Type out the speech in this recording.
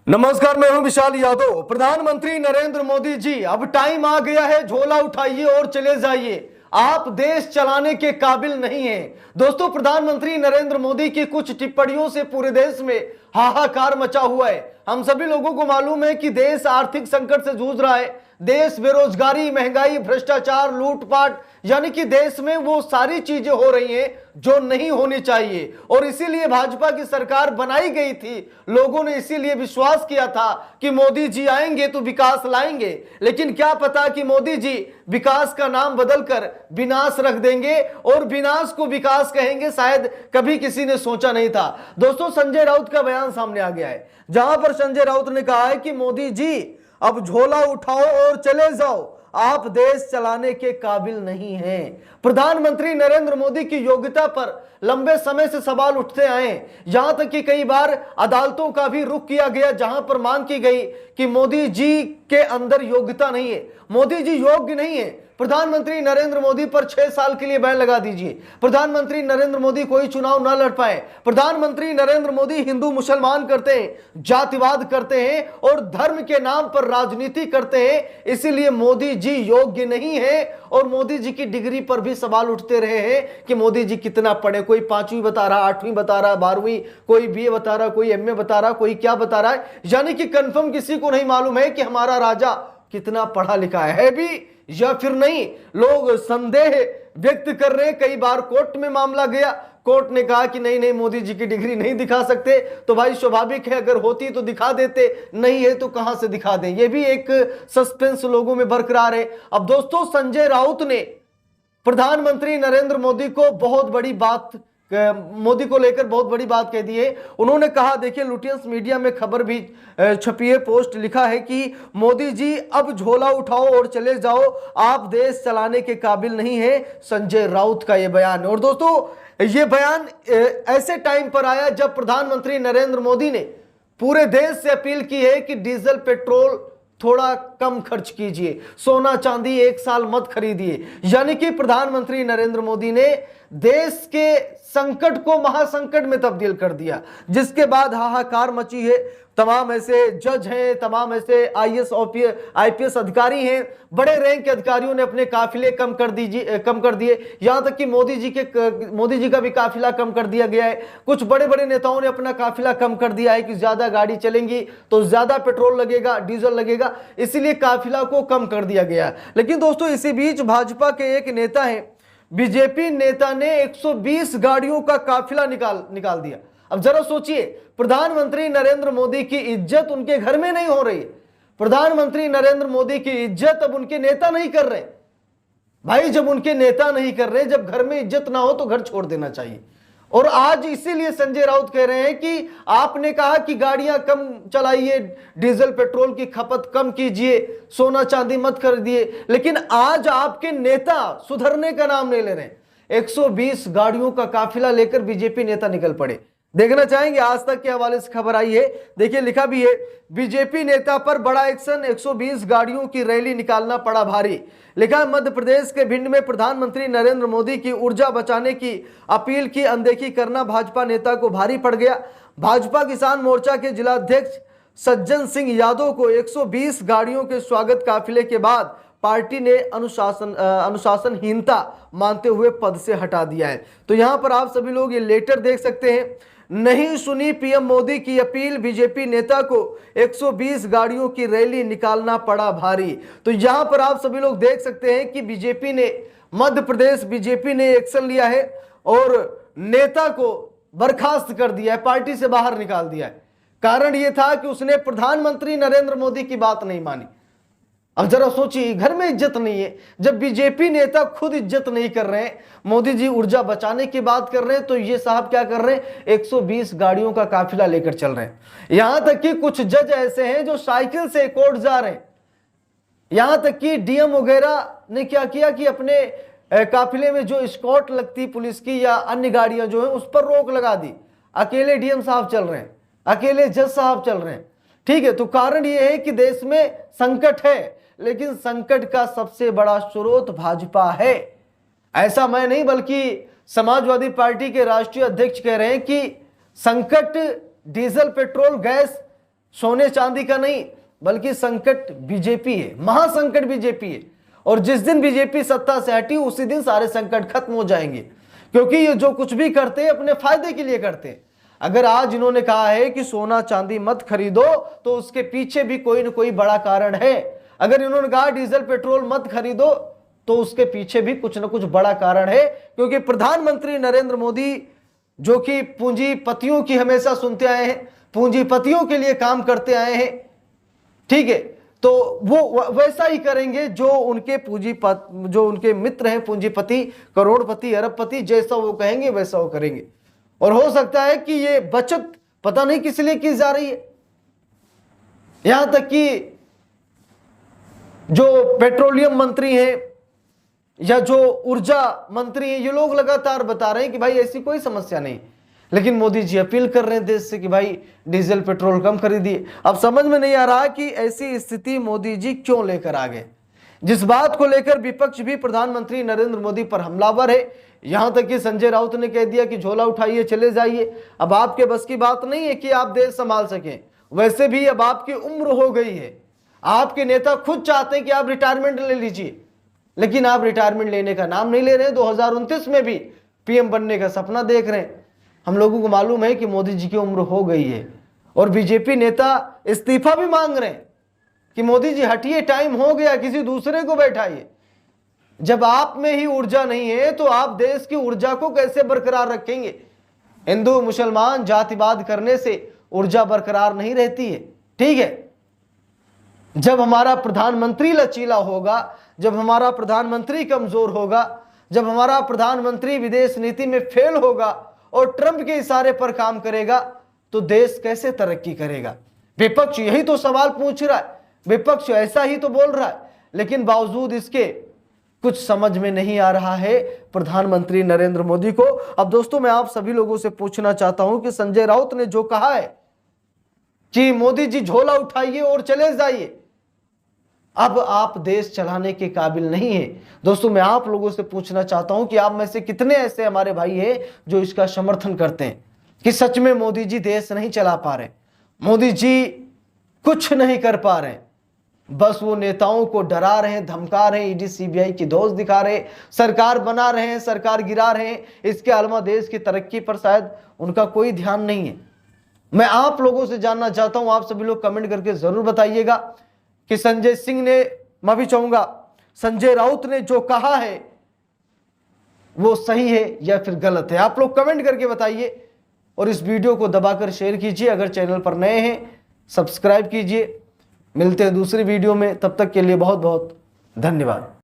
नमस्कार, मैं हूं विशाल यादव। प्रधानमंत्री नरेंद्र मोदी जी, अब टाइम आ गया है, झोला उठाइए और चले जाइए। आप देश चलाने के काबिल नहीं हैं। दोस्तों, प्रधानमंत्री नरेंद्र मोदी की कुछ टिप्पणियों से पूरे देश में हाहाकार मचा हुआ है। हम सभी लोगों को मालूम है कि देश आर्थिक संकट से जूझ रहा है। देश बेरोजगारी, महंगाई, भ्रष्टाचार, लूटपाट, यानी कि देश में वो सारी चीजें हो रही हैं जो नहीं होनी चाहिए। और इसीलिए भाजपा की सरकार बनाई गई थी। लोगों ने इसीलिए विश्वास किया था कि मोदी जी आएंगे तो विकास लाएंगे। लेकिन क्या पता कि मोदी जी विकास का नाम बदलकर विनाश रख देंगे और विनाश को विकास कहेंगे, शायद कभी किसी ने सोचा नहीं था। दोस्तों, संजय राउत का बयान सामने आ गया है, जहां पर संजय राउत ने कहा है कि मोदी जी अब झोला उठाओ और चले जाओ, आप देश चलाने के काबिल नहीं हैं। प्रधानमंत्री नरेंद्र मोदी की योग्यता पर लंबे समय से सवाल उठते आए। यहां तक कि कई बार अदालतों का भी रुख किया गया, जहां पर मांग की गई कि मोदी जी के अंदर योग्यता नहीं है, मोदी जी योग्य नहीं है। प्रधानमंत्री नरेंद्र मोदी पर 6 साल के लिए बैन लगा दीजिए। प्रधानमंत्री नरेंद्र मोदी कोई चुनाव ना लड़ पाए। प्रधानमंत्री नरेंद्र मोदी हिंदू मुसलमान करते हैं, जातिवाद करते हैं और धर्म के नाम पर राजनीति करते हैं। इसीलिए मोदी जी योग्य नहीं है। और मोदी जी की डिग्री पर भी सवाल उठते रहे हैं कि मोदी जी कितना पढ़े। कोई 5वीं बता रहा, 8वीं बता रहा, 12वीं, कोई बीए बता रहा, कोई एमए बता रहा, कोई क्या बता रहा है। यानी कि कंफर्म किसी को नहीं मालूम है कि हमारा राजा कितना पढ़ा लिखा है भी या फिर नहीं। लोग संदेह व्यक्त कर रहे हैं। कई बार कोर्ट में मामला गया, कोर्ट ने कहा कि नहीं नहीं, मोदी जी की डिग्री नहीं दिखा सकते। तो भाई स्वाभाविक है, अगर होती तो दिखा देते, नहीं है तो कहां से दिखा दें। यह भी एक सस्पेंस लोगों में बरकरार है। अब दोस्तों, संजय राउत ने प्रधानमंत्री नरेंद्र मोदी को बहुत बड़ी बात, मोदी को लेकर बहुत बड़ी बात कह दी है। उन्होंने कहा, देखिए लुटियंस मीडिया में खबर भी छपी है, पोस्ट लिखा है कि मोदी जी अब झोला उठाओ और चले जाओ, आप देश चलाने के काबिल नहीं है। संजय राउत का यह बयान। और दोस्तों, यह बयान ऐसे टाइम पर आया जब प्रधानमंत्री नरेंद्र मोदी ने पूरे देश से अपील की है कि डीजल पेट्रोल थोड़ा कम खर्च कीजिए, सोना चांदी एक साल मत खरीदिए। यानी कि प्रधानमंत्री नरेंद्र मोदी ने देश के संकट को महासंकट में तब्दील कर दिया, जिसके बाद हाहाकार मची है। तमाम ऐसे जज हैं, तमाम ऐसे आईएएस आईपीएस अधिकारी हैं, बड़े रैंक के अधिकारियों ने अपने काफिले कम कर दिए। यहां तक कि मोदी जी का भी काफिला कम कर दिया गया है। कुछ बड़े बड़े नेताओं ने अपना काफिला कम कर दिया है कि ज्यादा गाड़ी चलेंगी तो ज्यादा पेट्रोल लगेगा, डीजल लगेगा, इसीलिए काफिला को कम कर दिया गया। लेकिन दोस्तों, इसी बीच भाजपा के एक नेता है, बीजेपी नेता ने 120 गाड़ियों का काफिला निकाल दिया। अब जरा सोचिए, प्रधानमंत्री नरेंद्र मोदी की इज्जत उनके घर में नहीं हो रही। प्रधानमंत्री नरेंद्र मोदी की इज्जत अब उनके नेता नहीं कर रहे। भाई, जब उनके नेता नहीं कर रहे, जब घर में इज्जत ना हो तो घर छोड़ देना चाहिए। और आज इसीलिए संजय राउत कह रहे हैं कि आपने कहा कि गाड़ियां कम चलाइए, डीजल पेट्रोल की खपत कम कीजिए, सोना चांदी मत खरीदिए, लेकिन आज आपके नेता सुधरने का नाम नहीं ले रहे। 120 गाड़ियों का काफिला लेकर बीजेपी नेता निकल पड़े। देखना चाहेंगे, आज तक के हवाले से खबर आई है। देखिए, लिखा भी है, बीजेपी नेता पर बड़ा एक्शन, 120 गाड़ियों की रैली निकालना पड़ा भारी। लिखा है, मध्य प्रदेश के भिंड में प्रधानमंत्री नरेंद्र मोदी की ऊर्जा बचाने की अपील की अनदेखी करना भाजपा नेता को भारी पड़ गया। भाजपा किसान मोर्चा के जिलाध्यक्ष सज्जन सिंह यादव को 120 गाड़ियों के स्वागत काफिले के बाद पार्टी ने अनुशासनहीनता मानते हुए पद से हटा दिया है। तो यहां पर आप सभी लोग ये लेटर देख सकते हैं। नहीं सुनी पीएम मोदी की अपील, बीजेपी नेता को 120 गाड़ियों की रैली निकालना पड़ा भारी। तो यहां पर आप सभी लोग देख सकते हैं कि बीजेपी ने, मध्य प्रदेश बीजेपी ने एक्शन लिया है और नेता को बर्खास्त कर दिया है, पार्टी से बाहर निकाल दिया है। कारण यह था कि उसने प्रधानमंत्री नरेंद्र मोदी की बात नहीं मानी। अब जरा सोचिए, घर में इज्जत नहीं है, जब बीजेपी नेता खुद इज्जत नहीं कर रहे हैं, मोदी जी ऊर्जा बचाने की बात कर रहे हैं, तो ये साहब क्या कर रहे हैं, 120 गाड़ियों का काफिला लेकर चल रहे हैं। यहां तक कि कुछ जज ऐसे हैं जो साइकिल से कोर्ट जा रहे हैं। यहां तक कि डीएम वगैरह ने क्या किया कि अपने काफिले में जो स्कॉट लगती पुलिस की या अन्य गाड़ियां जो है उस पर रोक लगा दी। अकेले डीएम साहब चल रहे हैं, अकेले जज साहब चल रहे हैं। ठीक है, तो कारण यह है कि देश में संकट है, लेकिन संकट का सबसे बड़ा स्रोत भाजपा है। ऐसा मैं नहीं, बल्कि समाजवादी पार्टी के राष्ट्रीय अध्यक्ष कह रहे हैं कि संकट डीजल पेट्रोल गैस सोने चांदी का नहीं, बल्कि संकट बीजेपी है, महासंकट बीजेपी है। और जिस दिन बीजेपी सत्ता से हटी उसी दिन सारे संकट खत्म हो जाएंगे, क्योंकि ये जो कुछ भी करते हैं अपने फायदे के लिए करते हैं। अगर आज इन्होंने कहा है कि सोना चांदी मत खरीदो, तो उसके पीछे भी कोई ना कोई बड़ा कारण है। अगर इन्होंने कहा डीजल पेट्रोल मत खरीदो, तो उसके पीछे भी कुछ ना कुछ बड़ा कारण है, क्योंकि प्रधानमंत्री नरेंद्र मोदी जो कि पूंजीपतियों की हमेशा सुनते आए हैं, पूंजीपतियों के लिए काम करते आए हैं, ठीक है, तो वो वैसा ही करेंगे जो उनके जो उनके मित्र हैं पूंजीपति, करोड़पति, अरबपति, जैसा वो कहेंगे वैसा वो करेंगे। और हो सकता है कि ये बचत पता नहीं किस लिए की जा रही है। यहां तक कि जो पेट्रोलियम मंत्री हैं या जो ऊर्जा मंत्री हैं, ये लोग लगातार बता रहे हैं कि भाई ऐसी कोई समस्या नहीं, लेकिन मोदी जी अपील कर रहे हैं देश से कि भाई डीजल पेट्रोल कम खरीदिए। अब समझ में नहीं आ रहा कि ऐसी स्थिति मोदी जी क्यों लेकर आ गए, जिस बात को लेकर विपक्ष भी प्रधानमंत्री नरेंद्र मोदी पर हमलावर है। यहां तक कि संजय राउत ने कह दिया कि झोला उठाइए चले जाइए, अब आपके बस की बात नहीं है कि आप देश संभाल सकें। वैसे भी अब आपकी उम्र हो गई है, आपके नेता खुद चाहते हैं कि आप रिटायरमेंट ले लीजिए, लेकिन आप रिटायरमेंट लेने का नाम नहीं ले रहे हैं। 2029 में भी पीएम बनने का सपना देख रहे हैं। हम लोगों को मालूम है कि मोदी जी की उम्र हो गई है, और बीजेपी नेता इस्तीफा भी मांग रहे हैं कि मोदी जी हटिए, टाइम हो गया, किसी दूसरे को बैठाइए। जब आप में ही ऊर्जा नहीं है तो आप देश की ऊर्जा को कैसे बरकरार रखेंगे? हिंदू मुसलमान जातिवाद करने से ऊर्जा बरकरार नहीं रहती है, ठीक है। जब हमारा प्रधानमंत्री लचीला होगा, जब हमारा प्रधानमंत्री कमजोर होगा, जब हमारा प्रधानमंत्री विदेश नीति में फेल होगा और ट्रंप के इशारे पर काम करेगा, तो देश कैसे तरक्की करेगा? विपक्ष यही तो सवाल पूछ रहा है, विपक्ष ऐसा ही तो बोल रहा है, लेकिन बावजूद इसके कुछ समझ में नहीं आ रहा है प्रधानमंत्री नरेंद्र मोदी को। अब दोस्तों मैं आप सभी लोगों से पूछना चाहता हूं कि संजय राउत ने जो कहा है कि मोदी जी झोला उठाइए और चले जाइए, अब आप देश चलाने के काबिल नहीं है। दोस्तों मैं आप लोगों से पूछना चाहता हूं कि आप में से कितने ऐसे हमारे भाई हैं जो इसका समर्थन करते हैं कि सच में मोदी जी देश नहीं चला पा रहे, मोदी जी कुछ नहीं कर पा रहे, बस वो नेताओं को डरा रहे हैं, धमका रहे हैं, ईडी सीबीआई की दोस्त दिखा रहे हैं, सरकार बना रहे हैं, सरकार गिरा रहे हैं, इसके अलावा देश की तरक्की पर शायद उनका कोई ध्यान नहीं है। मैं आप लोगों से जानना चाहता हूं, आप सभी लोग कमेंट करके जरूर बताइएगा कि संजय सिंह ने, मैं भी चाहूंगा संजय राउत ने जो कहा है वो सही है या फिर गलत है। आप लोग कमेंट करके बताइए और इस वीडियो को दबाकर शेयर कीजिए। अगर चैनल पर नए हैं सब्सक्राइब कीजिए। मिलते हैं दूसरी वीडियो में, तब तक के लिए बहुत बहुत धन्यवाद।